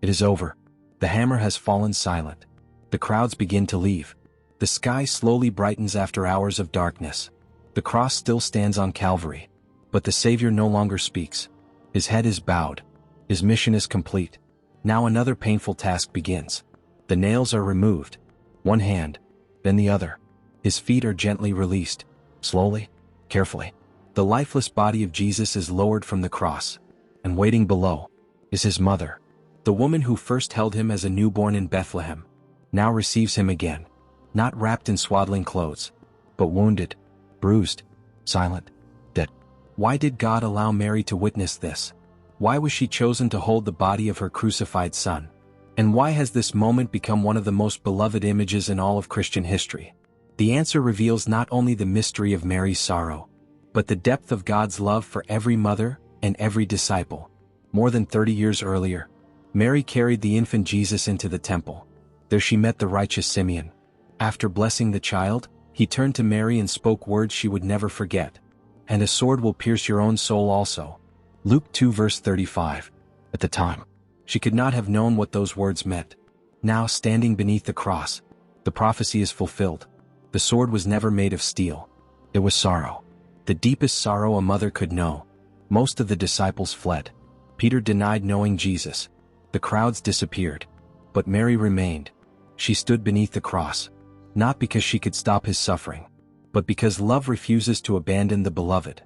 It is over. The hammer has fallen silent. The crowds begin to leave. The sky slowly brightens after hours of darkness. The cross still stands on Calvary. But the Savior no longer speaks. His head is bowed. His mission is complete. Now another painful task begins. The nails are removed. One hand, then the other. His feet are gently released. Slowly, carefully. The lifeless body of Jesus is lowered from the cross. And waiting below is his mother. The woman who first held him as a newborn in Bethlehem now receives him again. Not wrapped in swaddling clothes, but wounded, bruised, silent, dead. Why did God allow Mary to witness this? Why was she chosen to hold the body of her crucified son? And why has this moment become one of the most beloved images in all of Christian history? The answer reveals not only the mystery of Mary's sorrow, but the depth of God's love for every mother and every disciple. More than 30 years earlier, Mary carried the infant Jesus into the temple. There she met the righteous Simeon. After blessing the child, he turned to Mary and spoke words she would never forget. "And a sword will pierce your own soul also." Luke 2 verse 35. At the time, she could not have known what those words meant. Now, standing beneath the cross, the prophecy is fulfilled. The sword was never made of steel. It was sorrow. The deepest sorrow a mother could know. Most of the disciples fled. Peter denied knowing Jesus. The crowds disappeared. But Mary remained. She stood beneath the cross. Not because she could stop his suffering, but because love refuses to abandon the beloved.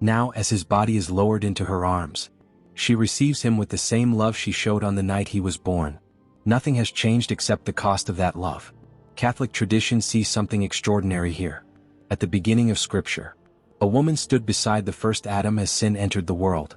Now, as his body is lowered into her arms, she receives him with the same love she showed on the night he was born. Nothing has changed except the cost of that love. Catholic tradition sees something extraordinary here. At the beginning of Scripture, a woman stood beside the first Adam as sin entered the world.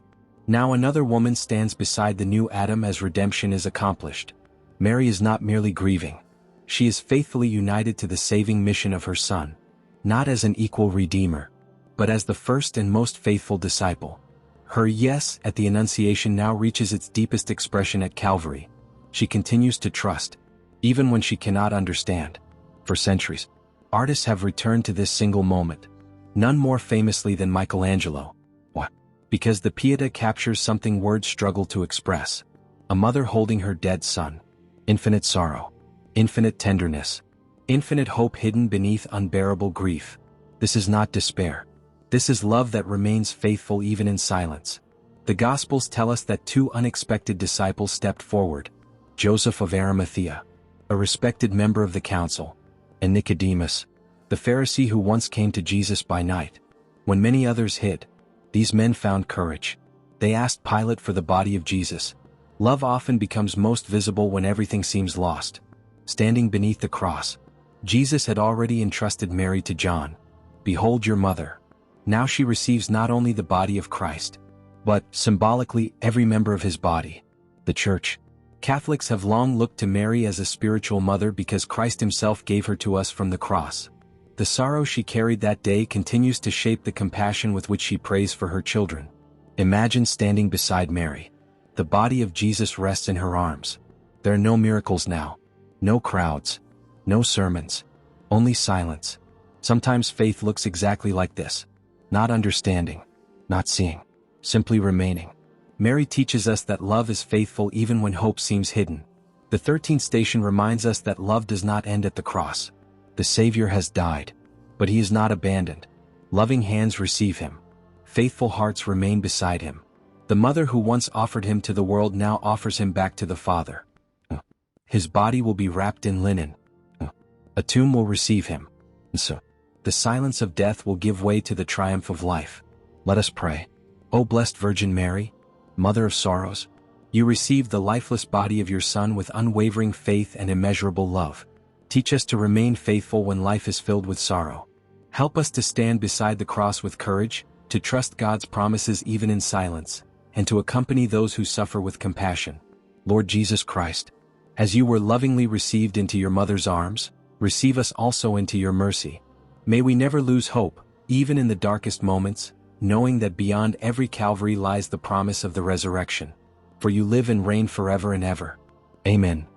Now another woman stands beside the new Adam as redemption is accomplished. Mary is not merely grieving. She is faithfully united to the saving mission of her Son, not as an equal redeemer, but as the first and most faithful disciple. Her yes at the Annunciation now reaches its deepest expression at Calvary. She continues to trust, even when she cannot understand. For centuries, artists have returned to this single moment, none more famously than Michelangelo. Why? Because the Pietà captures something words struggle to express. A mother holding her dead son. Infinite sorrow. Infinite tenderness. Infinite hope hidden beneath unbearable grief. This is not despair. This is love that remains faithful even in silence. The Gospels tell us that two unexpected disciples stepped forward. Joseph of Arimathea, a respected member of the council, and Nicodemus, the Pharisee who once came to Jesus by night. When many others hid, these men found courage. They asked Pilate for the body of Jesus. Love often becomes most visible when everything seems lost. Standing beneath the cross, Jesus had already entrusted Mary to John. "Behold your mother." Now she receives not only the body of Christ, but, symbolically, every member of his body, the Church. Catholics have long looked to Mary as a spiritual mother because Christ himself gave her to us from the cross. The sorrow she carried that day continues to shape the compassion with which she prays for her children. Imagine standing beside Mary. The body of Jesus rests in her arms. There are no miracles now. No crowds. No sermons. Only silence. Sometimes faith looks exactly like this. Not understanding. Not seeing. Simply remaining. Mary teaches us that love is faithful even when hope seems hidden. The 13th station reminds us that love does not end at the cross. The Savior has died, but he is not abandoned. Loving hands receive him. Faithful hearts remain beside him. The mother who once offered him to the world now offers him back to the Father. His body will be wrapped in linen. A tomb will receive him. So, the silence of death will give way to the triumph of life. Let us pray. O blessed Virgin Mary, Mother of sorrows, you received the lifeless body of your Son with unwavering faith and immeasurable love. Teach us to remain faithful when life is filled with sorrow. Help us to stand beside the cross with courage, to trust God's promises even in silence, and to accompany those who suffer with compassion. Lord Jesus Christ, as you were lovingly received into your mother's arms, receive us also into your mercy. May we never lose hope, even in the darkest moments, knowing that beyond every Calvary lies the promise of the resurrection. For you live and reign forever and ever. Amen.